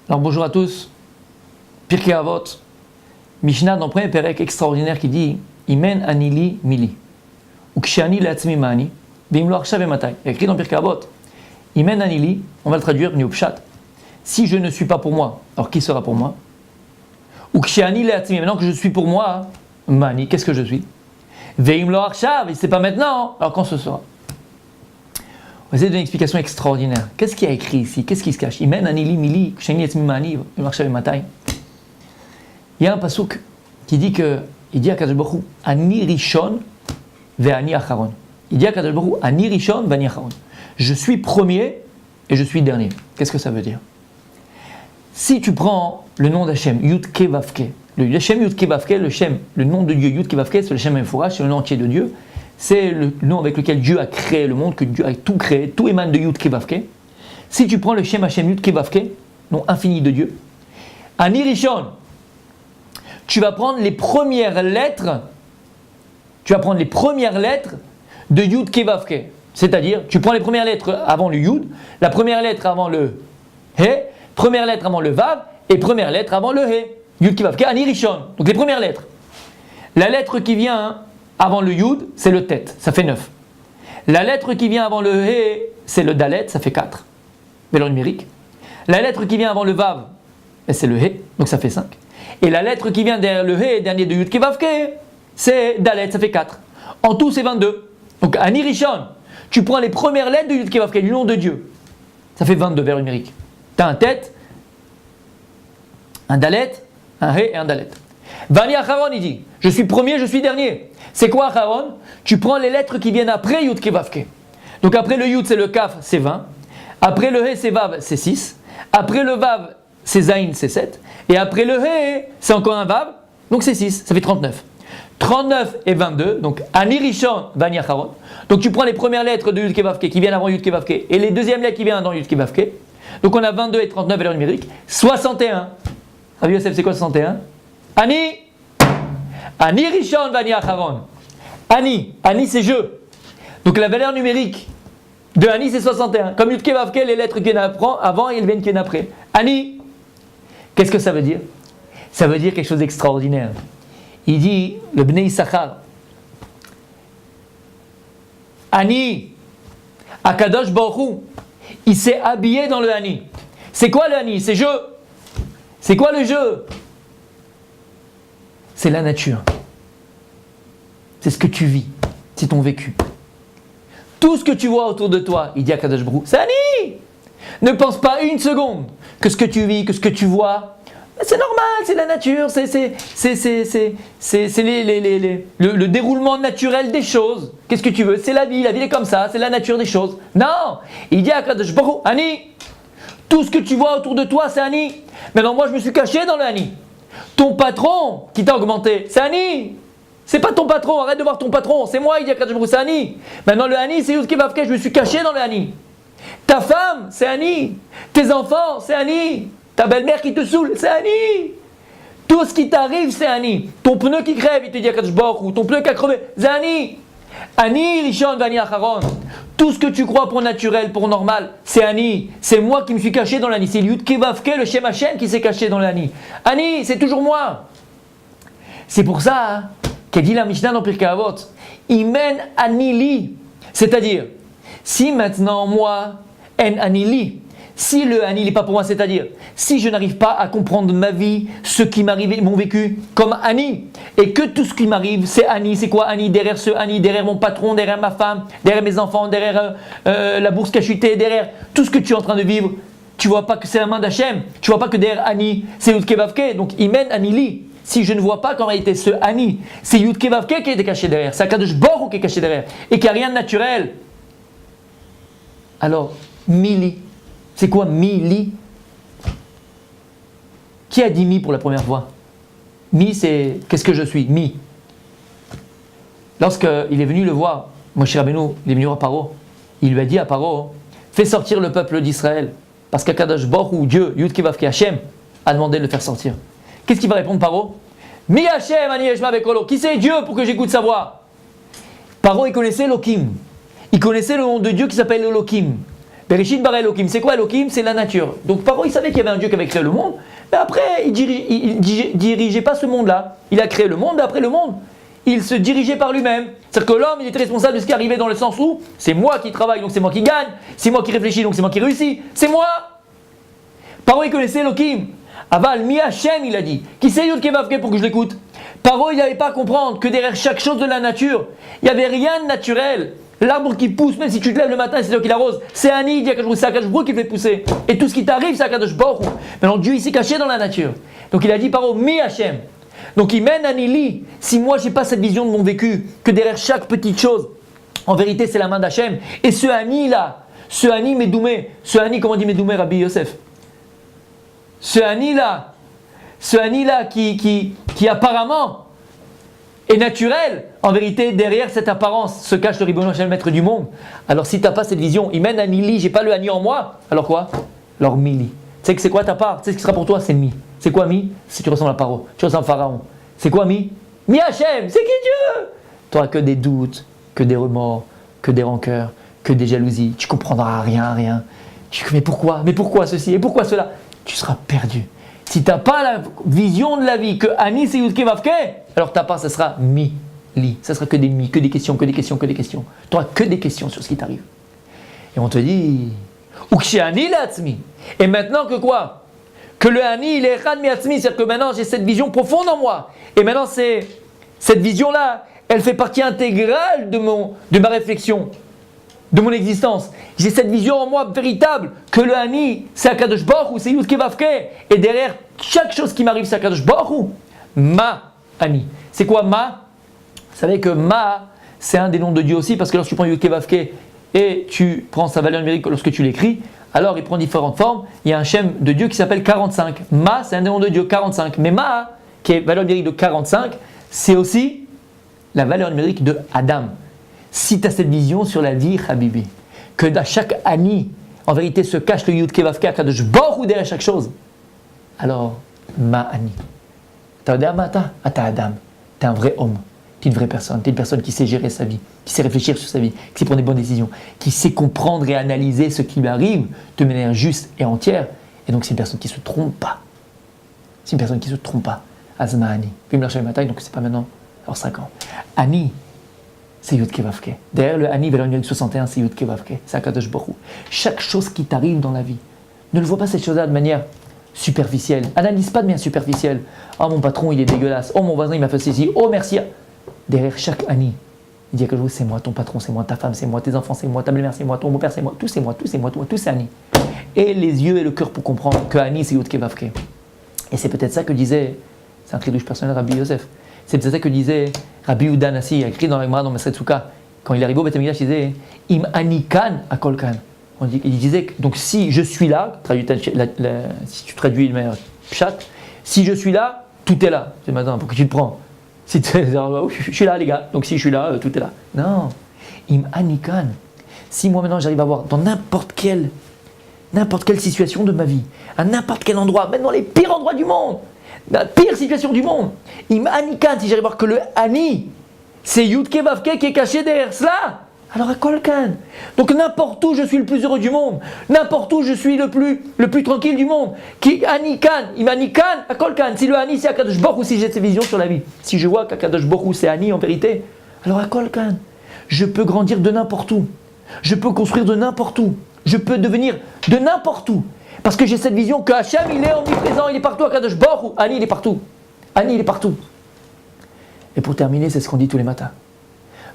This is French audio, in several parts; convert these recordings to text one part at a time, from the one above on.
Alors bonjour à tous, Pirkei Avot, Mishnah dans le premier Pérec extraordinaire qui dit Imen anili mili, ou kshani le'atzmi ma'ani, ve'im lo arshav ve'matai. Il y a écrit dans Pirkei Avot, Imen anili, on va le traduire, Niupshat, si je ne suis pas pour moi, alors qui sera pour moi? Ou kshani le'atzmi, maintenant que je suis pour moi, ma'ani, qu'est-ce que je suis? Ve'im lo arshav, et c'est pas maintenant, alors quand ce sera? On va essayer de donner une explication extraordinaire. Qu'est-ce qu'il y a écrit ici? Qu'est-ce qui se cache? Imen anili mili, kshani le'atzmi ma'ani, ve'im lo arshav ve'matai. Il y a un pasouk qui dit que, il dit à Kadosh Baruch Hu, Ani Rishon ve'ani Acharon. Il dit à Kadosh Baruch Hu, Ani Rishon ve'ani Acharon. Je suis premier et je suis dernier. Qu'est-ce que ça veut dire? Si tu prends le nom d'Hachem, Yud Ke Vav Ke, le Hachem Yud Ke Vav Ke, le nom de Dieu Yud Ke Vav Ke, c'est le Hachem Mefourash, c'est le nom entier de Dieu. C'est le nom avec lequel Dieu a créé le monde, que Dieu a tout créé, tout émane de Yud Ke Vav Ke. Si tu prends le Shem Hachem Yud Ke Vav Ke, nom infini de Dieu, Ani Rishon, tu vas prendre les premières lettres, de Yud Ke Vav Ke. C'est-à-dire, tu prends les premières lettres avant le Yud, la première lettre avant le He, première lettre avant le Vav, et première lettre avant le He. Yud Ke Vav Ke, Ani Rishon. Donc les premières lettres. La lettre qui vient avant le Yud, c'est le Tet, ça fait 9. La lettre qui vient avant le He, c'est le Dalet, ça fait 4. Valeur numérique. La lettre qui vient avant le Vav, c'est le He, donc ça fait 5. Et la lettre qui vient derrière le He, dernier de Yud Ke Vav Ke, c'est Dalet, ça fait 4. En tout, c'est 22. Donc, Ani Rishon, tu prends les premières lettres de Yud Ke Vav Ke, du nom de Dieu. Ça fait 22 vers numérique. Tu as un Tet, un Dalet, un He et un Dalet. Vani Acharon, il dit, je suis premier, je suis dernier. C'est quoi Acharon? Tu prends les lettres qui viennent après Yud Ke Vav Ke. Donc, après le Yud, c'est le Kaf, c'est 20. Après le He, c'est Vav, c'est 6. Après le Vav, c'est Zayin, c'est 7. Et après le He, c'est encore un Vav, donc c'est 6, ça fait 39. 39 et 22, donc Ani Rishon, Vani Acharon. Donc tu prends les premières lettres de Yud Ke Vav Ke qui viennent avant Yud Ke Vav Ke et les deuxièmes lettres qui viennent dans Yud Ke Vav Ke. Donc on a 22 et 39 valeurs numériques, 61. Rabbi Yosef, c'est quoi 61? Ani Rishon, Vani Acharon. Ani c'est je. Donc la valeur numérique de Ani c'est 61. Comme Yud Ke Vav Ke, les lettres qui viennent avant et elles viennent qui viennent après. Ani. Qu'est-ce que ça veut dire? Ça veut dire quelque chose d'extraordinaire. Il dit, le Bnei Issachar, Ani, Akadosh Baruch Hu, il s'est habillé dans le Ani. C'est quoi le Ani? C'est je. C'est quoi le je? C'est la nature. C'est ce que tu vis. C'est ton vécu. Tout ce que tu vois autour de toi, il dit à Akadosh Baruch Hu, c'est Ani. Ne pense pas une seconde que ce que tu vis, que ce que tu vois, c'est normal, c'est la nature, c'est le déroulement naturel des choses. Qu'est-ce que tu veux? C'est la vie est comme ça, c'est la nature des choses. Non, il dit à Kadosh Baruch Hu, Ani, tout ce que tu vois autour de toi, c'est Ani. Maintenant, moi, je me suis caché dans le Ani. Ton patron qui t'a augmenté, c'est Ani. C'est pas ton patron, arrête de voir ton patron, c'est moi, il dit à Kadosh Baruch Hu, c'est Ani. Maintenant, le Ani, c'est Yud Ke Vav Ke, je me suis caché dans le Ani. Ta femme, c'est Ani. Tes enfants, c'est Ani. Ta belle-mère qui te saoule, c'est Ani. Tout ce qui t'arrive, c'est Ani. Ton pneu qui crève, il te dit à Kadosh Baruch Hu, ton pneu qui a crevé, c'est Ani. Ani Rishon Vani Acharon. Tout ce que tu crois pour naturel, pour normal, c'est Ani. C'est moi qui me suis caché dans l'Ani. C'est Yud Ke Vav Ke, le Shem Hashem qui s'est caché dans l'Ani. Ani, c'est toujours moi. C'est pour ça qu'a dit la Mishnah dans Pirkei Avot, Imen Anili. C'est-à-dire, si maintenant moi, En Anili, si le Ani n'est pas pour moi, c'est-à-dire, si je n'arrive pas à comprendre ma vie, ce qui m'arrive, mon vécu, comme Ani, et que tout ce qui m'arrive, c'est Ani, c'est quoi Ani? Derrière ce Ani, derrière mon patron, derrière ma femme, derrière mes enfants, derrière la bourse qui a chuté, derrière tout ce que tu es en train de vivre, tu vois pas que c'est la main d'Hachem, tu vois pas que derrière Ani, c'est Yud Ke Vav Ke, donc Imen Anili. Si je ne vois pas qu'en réalité ce Ani, c'est Yud Ke Vav Ke qui est caché derrière, c'est Akadosh Baruch Hu qui est caché derrière, et qu'il n'y a rien de naturel. Alors, Mili. C'est quoi mi-li? Qui a dit mi pour la première fois? Mi, c'est qu'est-ce que je suis? Mi. Lorsqu'il est venu le voir, Moshe Rabbeinu, il est venu voir Paro, il lui a dit à Paro, fais sortir le peuple d'Israël, parce qu'Akadosh Baruch Hu, Dieu, Yud Ke Vav Ke Hashem, a demandé de le faire sortir. Qu'est-ce qu'il va répondre Paro? Mi Hashem ani yeshma bekolo. Qui c'est Dieu pour que j'écoute sa voix? Paro, il connaissait Elohim. Il connaissait le nom de Dieu qui s'appelle Elohim. Bereshit bara Elohim, c'est quoi Elohim? C'est la nature. Donc Paro, il savait qu'il y avait un Dieu qui avait créé le monde, mais après, il dirigeait pas ce monde-là. Il a créé le monde, mais après le monde, il se dirigeait par lui-même. C'est-à-dire que l'homme, il était responsable de ce qui arrivait dans le sens où c'est moi qui travaille, donc c'est moi qui gagne, c'est moi qui réfléchis, donc c'est moi qui réussis, c'est moi. Paro, il connaissait Elohim. Aval, mi Hachem, il a dit. Qui c'est Yud Kevavke pour que je l'écoute? Paro, il n'avait pas à comprendre que derrière chaque chose de la nature, il n'y avait rien de naturel. L'arbre qui pousse, même si tu te lèves le matin, c'est toi qui l'arrose. C'est Ani, c'est Akadosh Baruch qui le fait pousser. Et tout ce qui t'arrive, c'est Akadosh Baruch. Maintenant, Dieu, il s'est caché dans la nature. Donc il a dit, Paro, mi Hachem. Donc il mène Anili. Si moi, j'ai pas cette vision de mon vécu, que derrière chaque petite chose, en vérité, c'est la main d'Hachem. Et ce Ani là, ce Ani Medoumé, ce Ani, comment dit Medoumé, Rabbi Yosef? Ce Ani là qui apparemment est naturel, en vérité, derrière cette apparence se cache le Ribono Shel, maître du monde. Alors si tu n'as pas cette vision, il mène Anili, j'ai pas le Ani en moi, alors quoi? Alors Mili. Tu sais que c'est quoi ta part? Tu sais ce qui sera pour toi? C'est Mi. C'est quoi Mi? Si tu ressembles à Paro, tu ressembles à Pharaon. C'est quoi Mi? Mi Hachem, c'est qui Dieu? Tu n'auras que des doutes, que des remords, que des rancœurs, que des jalousies. Tu comprendras rien. Mais pourquoi ceci et pourquoi cela? Tu seras perdu. Si tu n'as pas la vision de la vie que Ani c'est Yudke Vavke, alors ta part, ce sera Mi-Li. Ça sera que des mi, que des questions. Tu n'auras que des questions sur ce qui t'arrive. Et on te dit, Ukshe Ani Latzmi. Et maintenant que quoi? Que le Ani, il est Echad Mi-Atzmi, c'est-à-dire que maintenant j'ai cette vision profonde en moi. Et maintenant, cette vision-là, elle fait partie intégrale de ma réflexion, de mon existence. J'ai cette vision en moi véritable que le Ani, c'est Akadosh Baruch Hu, c'est Yud Kevavke. Et derrière chaque chose qui m'arrive, c'est Akadosh Baruch Hu. Ma Ani. C'est quoi Ma? Vous savez que Ma, c'est un des noms de Dieu aussi, parce que lorsque tu prends Yud Kevavke et tu prends sa valeur numérique lorsque tu l'écris, alors il prend différentes formes. Il y a un Shem de Dieu qui s'appelle 45. Ma, c'est un des noms de Dieu, 45. Mais Ma, qui est valeur numérique de 45, c'est aussi la valeur numérique de Adam. Si tu as cette vision sur la vie, Habibi, que dans chaque Ani, en vérité, se cache le Yud Kevavke Akadosh Baruch Hu derrière chaque chose, alors, Ma Ani. T'as Adam. T'es un vrai homme. T'es une vraie personne. T'es une personne qui sait gérer sa vie, qui sait réfléchir sur sa vie, qui sait prendre des bonnes décisions, qui sait comprendre et analyser ce qui lui arrive de manière juste et entière. Et donc, c'est une personne qui ne se trompe pas. Azma Ani. Puis me lâcher le matin, donc c'est pas maintenant, alors 5 ans. Ani, c'est Yud Kevavke. Derrière le Ani, valeur numérique 61, c'est Yud Kevavke. C'est Akadosh Baruch Hu. Chaque chose qui t'arrive dans la vie, ne le vois pas cette chose-là de manière superficielle. Analyse pas de manière superficielle. Oh, mon patron, il est dégueulasse. Oh, mon voisin, il m'a fait ceci. Oh, merci. Derrière chaque Ani, il dit à Akadosh, c'est moi, ton patron, c'est moi, ta femme, c'est moi, tes enfants, c'est moi, ta belle-mère, c'est moi, ton beau-père, c'est moi. Tout, c'est moi, tout, c'est Ani. Et les yeux et le cœur pour comprendre que Ani, c'est Yud Kevavke. Et c'est peut-être ça que disait, c'est un tridouche personnel, Rabbi Yosef. C'est peut-être ça que disait Rabbi Yehuda Nassi, écrit dans la Gemara dans Maseret Souka. Quand il est arrivé au Beth Amikdash, il disait Im Anikan Akol Kan. Il disait que, donc si je suis là, si tu traduis de manière chat, si je suis là, tout est là. C'est maintenant, pour que tu te prends. Si je suis là, les gars, donc si je suis là, tout est là. Non. Im Anikan. Si moi maintenant j'arrive à voir dans n'importe quelle situation de ma vie, à n'importe quel endroit, même dans les pires endroits du monde, la pire situation du monde, Im Anikan, si j'arrive à voir que le Ani, c'est Yud Kevavke qui est caché derrière cela, alors à Kolkan. Donc n'importe où je suis le plus heureux du monde, n'importe où je suis le plus tranquille du monde, qui Anikan, Im Anikan, à Kolkan. Si le Ani c'est Akadosh Baruch Hu, si j'ai cette vision sur la vie, si je vois qu'Akadosh Baruch Hu c'est Ani en vérité, alors à Kolkan, je peux grandir de n'importe où, je peux construire de n'importe où, je peux devenir de n'importe où. Parce que j'ai cette vision que Hachem, il est omniprésent, il est partout, Akadosh Baruch Hu, Ani, il est partout. Ani, il est partout. Et pour terminer, c'est ce qu'on dit tous les matins.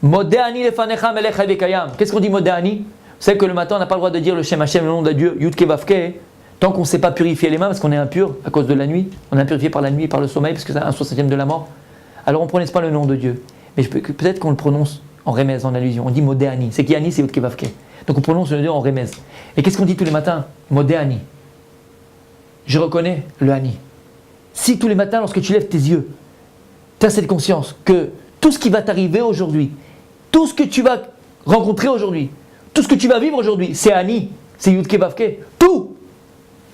Modéani lefanecha melech havekayam. Qu'est-ce qu'on dit Modéani? Vous savez que le matin, on n'a pas le droit de dire le Shem Hachem, le nom de Dieu, Yud Kevavke, tant qu'on ne sait pas purifier les mains, parce qu'on est impur à cause de la nuit. On est impurifié par la nuit et par le sommeil, parce que c'est un 60e de la mort. Alors on ne prononce pas le nom de Dieu. Mais peut-être qu'on le prononce en remèze, en allusion. On dit Modéani. C'est qui Ani, c'est Yud Kevavke. Donc on prononce le nom de Dieu en remèze. Et qu'est-ce qu'on dit tous les matins? Modéani. Je reconnais le Ani. Si tous les matins, lorsque tu lèves tes yeux, tu as cette conscience que tout ce qui va t'arriver aujourd'hui, tout ce que tu vas rencontrer aujourd'hui, tout ce que tu vas vivre aujourd'hui, c'est Ani, c'est Yud Kevavke, tout.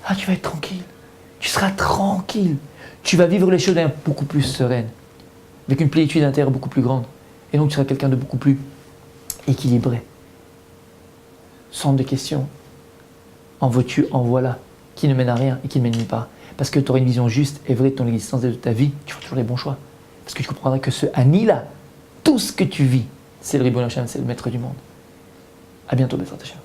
Ah, tu vas être tranquille. Tu seras tranquille. Tu vas vivre les choses beaucoup plus sereines, avec une plénitude intérieure beaucoup plus grande. Et donc tu seras quelqu'un de beaucoup plus équilibré, sans de questions, en veux-tu, en voilà, qui ne mène à rien et qui ne mène nulle part. Parce que tu auras une vision juste et vraie de ton existence et de ta vie, tu feras toujours les bons choix. Parce que tu comprendras que ce Ani-là, tout ce que tu vis, c'est le Ribono Shel Olam, c'est le maître du monde. À bientôt, Bezrat Hashem.